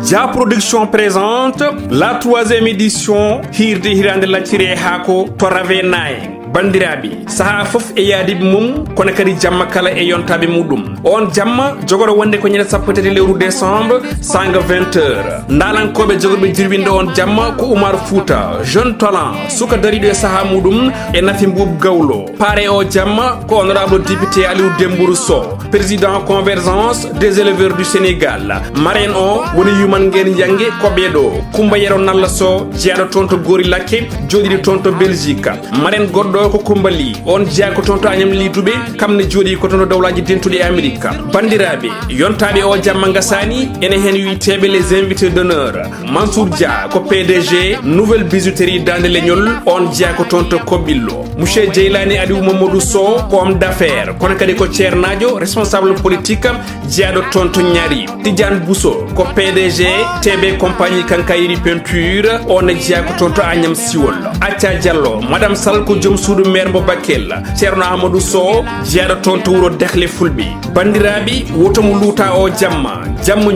Dia Production présente la 3e édition Hirde Hirande Laccire Hako Torave Naye. Bandirabi saha fof e yaadiɓe mum kono kadi jamma kala e yontaɓe muɗum on jamma jogoro wonde ko ñande sappo tati lewru décembre sanga 20h ndalankoɓe jogorɓe jirwinde on jamma ko Oumar Fouta jeune talent suka dariɗo e saaha muɗum e Nafi Mboub Gawlo paare o jamma ko honorable député Aliou Dembourou Sow président convergence des éleveurs du Sénégal marraine o woni Yuman Nguyen Yangue koɓeɗo Coumba Yero Nalla Sow jeeyaɗo toon to Gori Lakke joɗiɗi toon to Belgique marraine goɗɗo ko Kumbali on jeeya ko toon to Agnam Liduɓe kamne jooɗi ko toon to dawlaji dentuɗi e Amérique bandiraɓe yontaɓe o jamma gasani ene hen witeɓe les invités d'honneur Mansour Dia ko PDG nouvelle bijouterie Dande Leñol on jeeya ko toon to Kobbillo monsieur Djeylani Aliou Mamadou Sow ko homme d'affaires kono kadi ko ceernajo responsable politique jeeyaɗo toon to Ñaari Tidiane Bousso ko PDG TB compagnie Kankayri peinture on jeeya ko toon to Agnam Siwol Acca Diallo madame Sall ko joom suudu maire mo Bakel ceerno Amadou Sow jeeyaɗo toon to wuro Dekle Fulɓe bandiraɓe wotomo luuta o jamma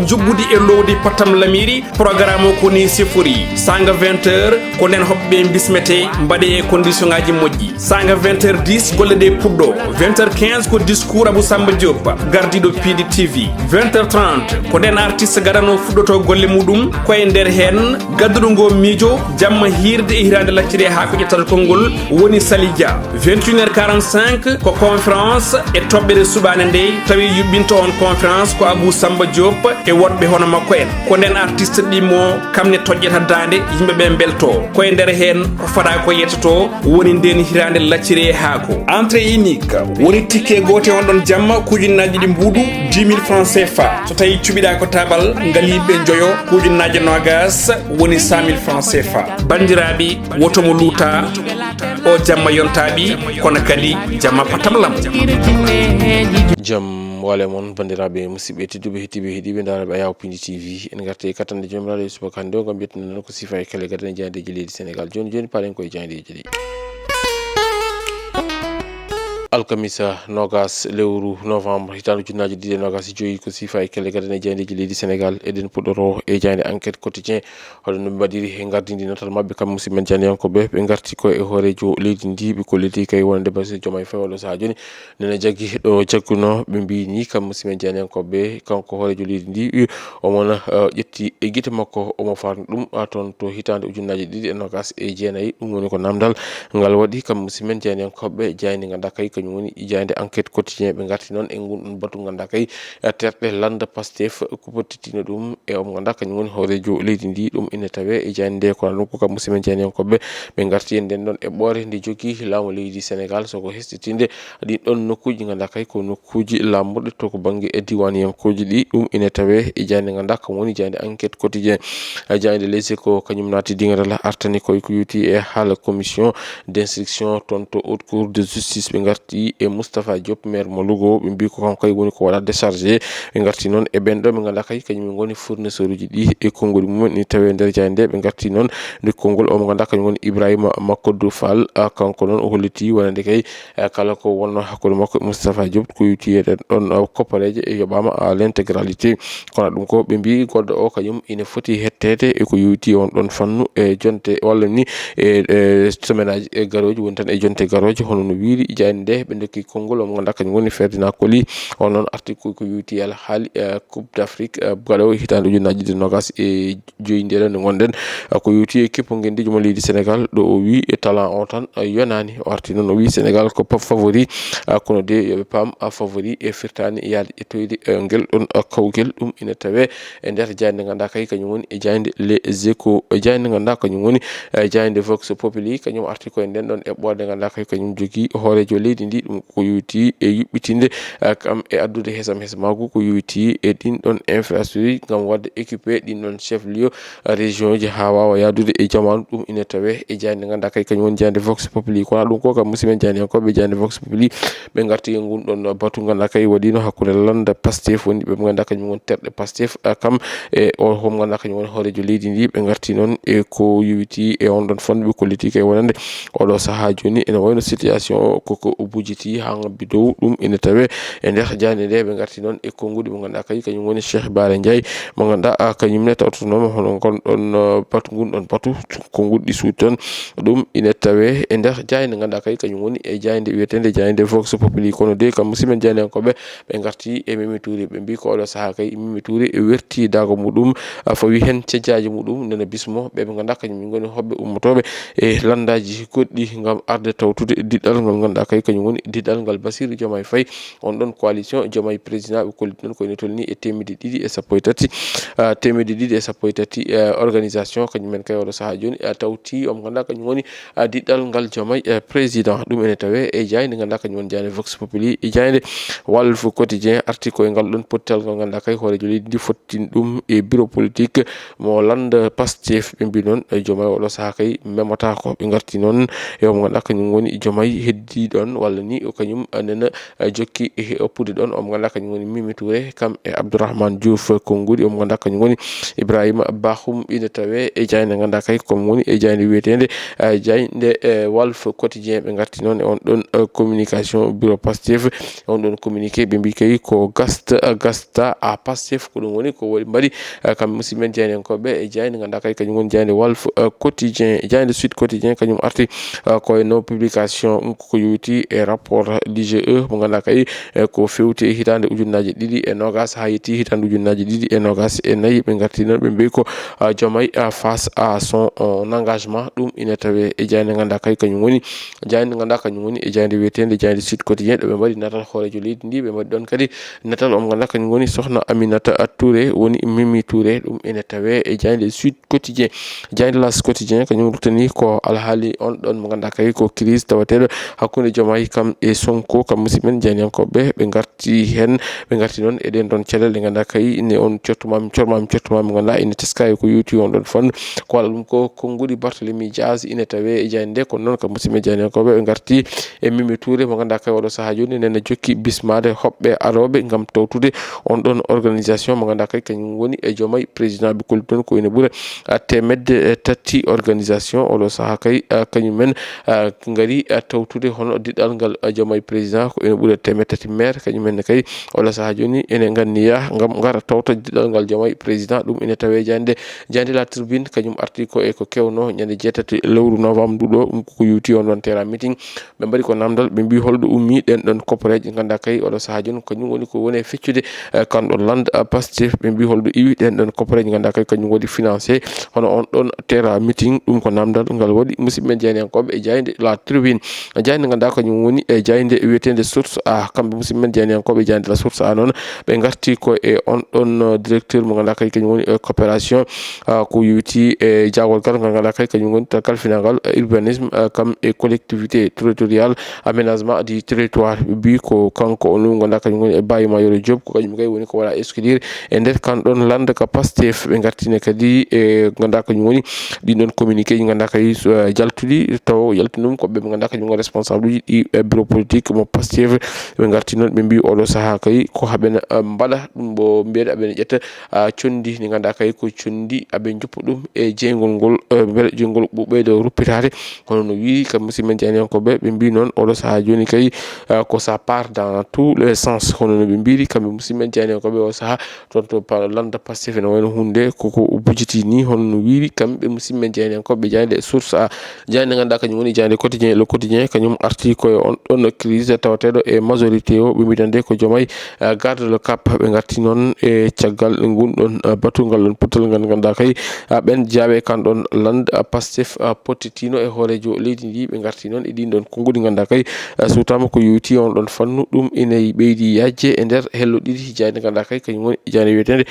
joggude e lowdi Patam Lamiri programme o koni sifori sanga 20h ko nden hoɓɓe bismete mbaɗe e condition ngaji moƴƴi sanga 20h10 golle ɗe puɗɗo 20h15 ko discours Abou Samba Diop gardiɗo Piidi TV 20h30 ko nden artiste gadano fuɗɗoto golle muɗum koye nder hen gadduɗo ngo miijo jamma hirde e hirande laccire ha ko ƴettata konngol woni Salidia 21h45 ko conférence e toɓɓere subane nde tawi yuɓɓinto on conférence ko Abou Samba Diop e woɗɓe hono makko en ko nden artiste ɗimo kamne toƴƴata dande yimɓeɓe belto koye nder hen ko fada ko yettoto woni nden hirande laccire haako entrée unique woni ticket gote on ɗon jamma kujunnaji ɗi mbuuɗu 10 000 francs CFA so tawi cuɓiɗa ko tabal ngaliɓe joyo kujunnaji nogas woni 100 000 francs CFA bandiraɓe wotomo luuta o jamma yontaɓi kono kadi jamma patamlam jam wale mon bandiraɓe musidɓe tedduɓe hettiɓe heeɗiɓe daraɓe Ayaw Pindi TV en garti katande jomiraɗo subaka hande o gam mbiyettude ko sifa e kala gadane jahandeji leydi Sénégal joni paren koye jahandeji ɗi alkamisa nogas lewru novembre hitande ujunnaje ɗiɗi e nogas e joyyi ko sifa e kelle gadane jahandeji leydi Sénégal eɗen puɗɗoro e jahande enquête quotidien hoɗo no ɓe mbaɗiri e gardidi notal mabɓe kam musidɓe janiyankoɓe ɓe garti ko e hoorejo leydi ndi ɓe kolliti kay wonde Bassirou Diomaye Faye oɗo saaha joni nene jagui ɗo jagguno ɓe mbini kam musidɓe janiyankoɓe kanko hoorejo leydi ndi omona ƴetti e guite makko omo farno ɗum toon to hitande ujunnaje ɗiɗi e nogas e jeenayyi ɗum woni ko namdal ngal waɗi kam musidɓe janiyankoɓe jayde ganduɗa kay kañum woni jayde enquête quotidien ɓe garti noon e gonɗon batu ganduɗa kay terɗe landa Pastef kupottitino ɗum e omo ganduɗa kañum woni hoorejo leydi ndi ɗum ine tawe e jayde nde kono ɗum ko kam musidɓe janiyankoɓe ɓe garti e nden ɗon e ɓoore nde jogui laamu leydi Sénégal soko hestitinde ɗin ɗon nokkuji ganduɗa kay ko nokkuji lammuɗe to ko banggue e diwanyankoji ɗi ɗum ine tawe e jayde ganduɗa kam woni jayde enquête quotidien jayde Les Échos kañum naati dingadala artani koye ko yuti e haala commission d'instruction toon to haute cour de justice ɓe garti e Moustapha Diop maire mo Louga ɓe mbi ko kanko kay woni ko waɗa déchargé ɓe garti noon e ɓen ɗo ɓe ganduɗa kay kañum goni fournisseur uji ɗi e konngol mumen ni tawe nder jayde nde ɓe garti noon nde konngol omo ganduɗa kañum woni Ibrahima Makodou Fall kanko noon o holliti wonande kay kala ko wonno hakkude makko Moustapha Diop ko yuti e ɗon koppareje e yoɓama à l'intégralité kono ɗum ko ɓe mbi goɗɗo o kañum ine foti hettede e ko yuti on ɗon fannu e jonte walla ni e semaine aji e garoji woni tan e jonte garoje hono no wiiri jayde nde ɓe dokki konngol omo ganduɗa kañum woni Ferdinand Coly on noon article ko yuti ala haali coupe d'Afrique gaɗo hitande ujunnaje ɗiɗi nogas e joyi ndeɗo nde gonɗen ko yuti e kippogel jomo leydi Sénégal ɗo o wi e talent o tan yonani o arti noon o wi Sénégal ko pop favori kono de yoɓe paam favori e firtani yaade ƴettoyde ngel ɗon kawgel ɗum ine tawe e nder jayde ganduɗa kay kañum woni e jayde Les Échos jayde ganduɗa kañum woni jayde Vox Populi kañum arti koye nden ɗon e ɓorde ganduɗa kay kañum jogui hoorejo leydi ndi ɗum ko yuti e yuɓɓitinde kam e addude hesam hesamagu ko yuti e ɗin ɗon infrastructure gam wadde équipé ɗin ɗon chef lieu région ji ha wawa yadude e jamanu ɗum ine tawe e jayde ganduɗa kay kañum woni jayde Vox Populi kono ɗum ko kam musidɓe janiyankoɓe jayde Vox Populi ɓe garti e gonɗon batu ganduɗa kay waɗino hakkude landa Pastef woni ɓe ganduɗa kañum woni terɗe Pastef kam e o homo ganduɗa kañum woni hoorejo leydi ndi ɓe garti noon e ko yuti e on ɗon fonde ɓe kollitika e wonande oɗo saaha joni ene wayno situation koko bujiti ha ngabbi dow ɗum ene tawe e nder jande nde ɓe garti noon e konngudi mo ganduɗa kay kañum woni Cheikh Bara Ndiaye mo ganduɗa kañumne tawtotonoma hono gonɗon batu gunɗon batu konngudi ɗi suudi ton ɗum ine tawe e nder jayde ganduɗa kay kañum woni e jayde wiyetede jayde Vox Populi kono de kam musidɓe jaynenkoɓe ɓe garti e Mimi Touré ɓe mbi ko oɗo saaha kay Mimi Touré werti dago muɗum fawi hen cejjaji muɗum nana bismo ɓe ganduɗa kañum goni hoɓɓe ummotoɓe e landaji goɗɗi gam arde tawtude diɗɗal ngal ganduɗa kay kañum woni diɗɗal ngal Bassirou Diomaye Faye on ɗon coalition Diomaye président ɓe kolli ɗon koyne tolni e temedde ɗiɗi e sappo e tati organisation kañumen kay oɗo saaha joni tawti omo ganduɗa kañum woni diɗɗal ngal Diomaye président ɗum ene tawe e jayde ganduɗa kañum woni jayde Vox Populi e jayde Walf Quotidien arti koye ngal ɗon pottal ngal ganduɗa kay hoorejo leydi ndi fottin ɗum e bureau politique mo landa Pastef ɓe mbi noon Diomaye oɗo saaha kay memata ko ɓe garti noon e omo ganduɗa kañum woni Diomaye heddi ɗon walla ni kañum nana jokki e oppude ɗon omo ganduɗa kañum woni Mimi Touré kam e Abdourahmane Diouf konngudi omo ganduɗa kañum woni Ibrahima Bakhoum ine tawe e jayde ganduɗa kay komo woni e jayde wiyetede jayde Walf Quotidien ɓe garti noon e on ɗon communication bureau Pastef on ɗon communiqué ɓe mbi kay ko gasta a Pastef ko ɗum woni ko woni mbaɗi kam musidɓe jaynenkoɓe e jayde ganduɗa kay kañum woni jayde Walf Quotidien jayde Sud Quotidien kañum arti koye no publication ko yowiti e rapport l'IGE mo ganduɗa kay ko fewti e hitande ujunnaje ɗiɗi e nogas ha yetti hitande ujunnaje ɗiɗi e nogas e nayyi ɓe garti noon ɓe mbi ko Diomaye face à son engagement ɗum ine tawe e jayde ganduɗa kay kañum woni jayde ganduɗa kañum woni e jayde wiyetede jayde Sud Quotidien ɗo ɓe mbaɗi natal hoorejo leydi ndi ɓe mbaɗi ɗon kadi natal omo ganduɗa kañum woni sohna Aminata Touré woni Mimi Touré ɗum ene tawe e jayde Sud Quotidien jayde Las Quotidien kañum rutani ko alhaali on ɗon mo ganduɗa kay ko crise tawateɗo hakkude Diomaye kam e Sonko kam musidɓe jaynenkoɓe ɓe garti noon e ɗen ɗon caɗele ɗe ganduɗa kay ne on cortumami mo ganduɗa ene teska e ko yowti on ɗon fannu ko walla ɗum ko konngudi Barthélémy Dias ine tawe e jayde nde kono noon kam musidɓe jaynenkoɓe ɓe garti e Mimi Touré mo ganduɗa kay oɗo saaha joni nene jokki bismade hoɓɓe aroɓe gam tawtude on ɗon organisation mo ganduɗa kay kañum woni e Diomaye président ɓe kolli toon ko ene ɓuura temedde tati organisation oɗo saaha kay kañumen gari tawtude hono diɗɗal ngal Diomaye président ko ene ɓuura temedde tati maire kañumenne kay oɗo saaha joni ene ganniya gam gara tawta diɗɗal ngal Diomaye président ɗum ene tawe jande La Tribune kañum arti ko e ko kewno ñande 7 lewru novembre nduɗo ɗum ko yowti on ɗon terrain meeting ɓe mbaɗi ko namdal ɓe mbi holɗo ummi ɗen ɗon koppareje ganduɗa kay oɗo saaha joni kañum woni ko woni e feccude kanɗon landa Pastef ɓe mbi holɗo iwi ɗen ɗon koppareje ganduɗa kay kañum waɗi financé hono on ɗon terrain meeting ɗum ko namdal ngal waɗi musidɓe jaynenkoɓe e jayde La Tribune jayde ganduɗa kañum woni e jayde wiyetede source a kamɓe musidɓe jaynenkoɓe jayde la source a noon ɓe garti ko e on ɗon directeur mo ganduɗa kay kañum woni coopération ko yowiti e jagolgal ngal ganduɗa kay kañum woni kalfinagal urbanisme kam e collectivité territorial aménagement du territoire bi ko kanko on ɗum ganduɗa kañum woni e Baye Mayoro Diop ko kañum kay woni ko waɗa exclure e nder kanɗon landa ka Pastef ɓe gartine kadi e ganduɗa kañum woni ɗin ɗon communiqué ɗi ganduɗa kay jaltuɗi taw yaltinum ko ɓe ganduɗa kañum woni responsable uji ɗi bureau politique mo Pastef ɓe garti noon ɓe mbi oɗo saaha kay ko haɓene mbaɗa ɗum bo mbiyede aɓene ƴetta condi ɗi ganduɗa kay ko condi aɓe juppa ɗum e jeygol ngol beele jeygol ɓuɓɓeyde ruppitade hono no wi kam musidɓe jaynenkoɓe ɓe mbi noon oɗo saaha joni kay ko ça part dans tous les sens hono no ɓe mbiri kamɓe musidɓe jaynenkoɓe o saaha toon to landa Pastef ne wayno hunde koko bujiti ni hono no wiri kamɓe musidɓe jaynenkoɓe jayde source a jayde ganduɗa kañum woni jayde quotidien le quotidien kañum arti koye on ɗon crise tawateɗo e majorité o ɓe mbitande ko Diomaye garde le cap ɓe garti noon e caggal gunɗon batungal ɗon pottal ngal ganduɗa kay ɓen jaaɓe kanɗon landa Pastef pottitino e hoorejo leydi ndi ɓe garti noon e ɗin ɗon konngudi ganduɗa kay sutama ko yowti on ɗon fannu ɗum ine ɓeydi yajje e nder hello ɗiɗi jayde ganduɗa kay kañum woni jayde wiyetede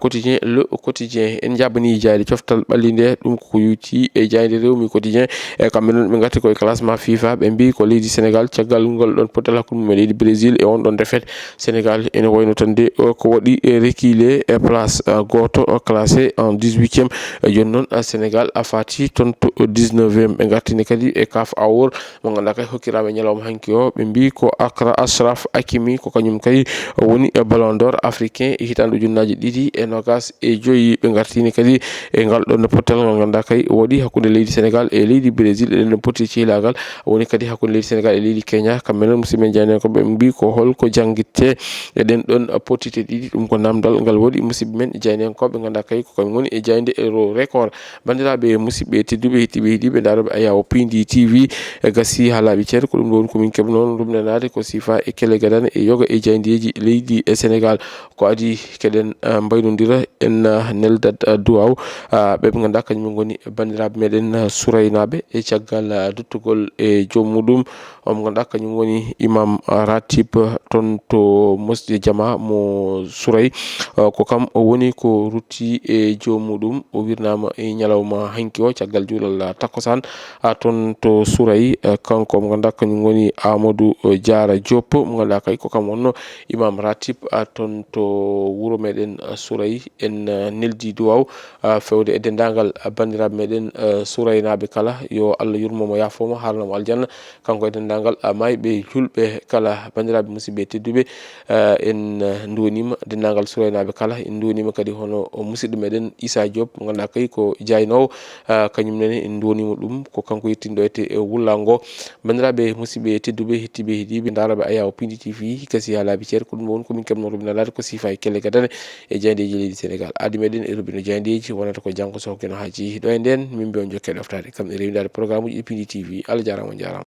quotidien le quotidien en jabani jayde coftal ɓallinde ɗum ko yowti e jayde Rewmi quotidien e kamɓe noon ɓe garti koye classement FIFA ɓe mbi ko leydi Sénégal caggal ngol ɗon pottal hakkude mum e leydi Brésil e on ɗon défaite Sénégal ene wayno tan de ko waɗi reculé e place goto classé en 18e joni noon Sénégal a fati toon to 19e ɓe gartini kadi e CAF Awol mo ganduɗa kay hokkiraɓe ñalawma hanki o ɓe mbi ko Achraf Hakimi ko kañum kay woni ballon d'or africain e hitande ujunnaje ɗiɗi e nogas e joyyi ɓe gartini kadi e ngal ɗon pottal ngal ganduɗa kay waɗi hakkude leydi Sénégal e leydi Brésil e ɗen poti cihlagal woni kadi hakkude leydi Sénégal e leydi Kenya kamɓe noon musidɓe jani ko ɓe mbi ko holko janggitte e ɗen ɗon potite ɗiɗi ɗum ko namdal ngal waɗi musidɓe men jayniyankoɓe ganduɗa kay ko kañum woni e jayde ro record bandiraɓe musidɓe tedduɓe hettiɓe heeɗiɓe daroɓe ayaw pindi tv e gassi ha laaɓi ceer ko ɗum ɗon komin keɓ noon rumnanade ko sifa e kele gadane e yoga e jaydeji leydi e Sénégal ko adi keɗen mbaynodira en neldat duwaw ɓe ganduɗa kañum goni bandiraɓe meɗen Souraynaɓe e caggal duttugol e jomuɗum mo ganduɗa kañum woni imam Ratib ton to mosɗe jama mo Souray ko kam o woni ko rutti e jomuɗum o wirnama e ñalawma hanki o caggal julal takkosan ton to Souray kanko mo ganduɗa kañum woni Amadou Diara Diop mo ganduɗa kay ko kam wonno imam Ratib ton to wuro meɗen Souray en neldi duwaw fewde e dendagal bandiraɓe meɗen Souraynaɓe kala yo Allah yurmomo yafomo harnamo aljanna kanko e dendagal mayɓe julɓe kala bandiraɓe musidɓe tedduɓe en donima dendagal Souraynaɓe kala en donima kadi hono musidɗo meɗen Issa Diop mo ganduɗa kay ko jaynowo kañum nene en donima ɗum ko kanko yettindo ete wullango bandiraɓe musidɓe tedduɓe hettiɓe heeɗiɓe daroɓe ayaw pindi tv kasi ha laabi ceer ko ɗum woni komin keɓno rubinalade ko sifa e kelle gadane e jayndeji leydi Sénégal adi meɗen e rubino jayndeji wonata ko janggo sokeno haji ɗo e nden min mbi on jokke ɗoftade kam e rewidade programme uji ɗi pindi tv Allah jarama on jarama.